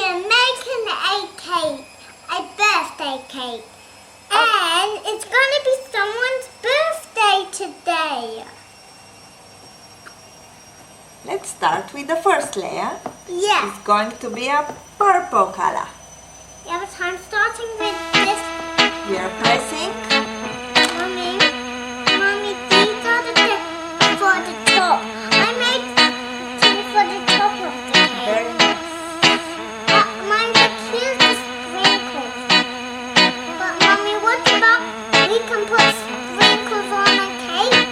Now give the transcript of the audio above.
are making a cake, a birthday cake. And it's going to be someone's birthday today. Let's start with the first layer. Yeah. It's going to be a purple color. Yeah, but I'm starting with this. We are pressing. Mommy, these are the tips for the top. I made two for the top of the cake. Very nice. Mine the cutest sprinkles. But Mommy, what about we can put sprinkles on a cake?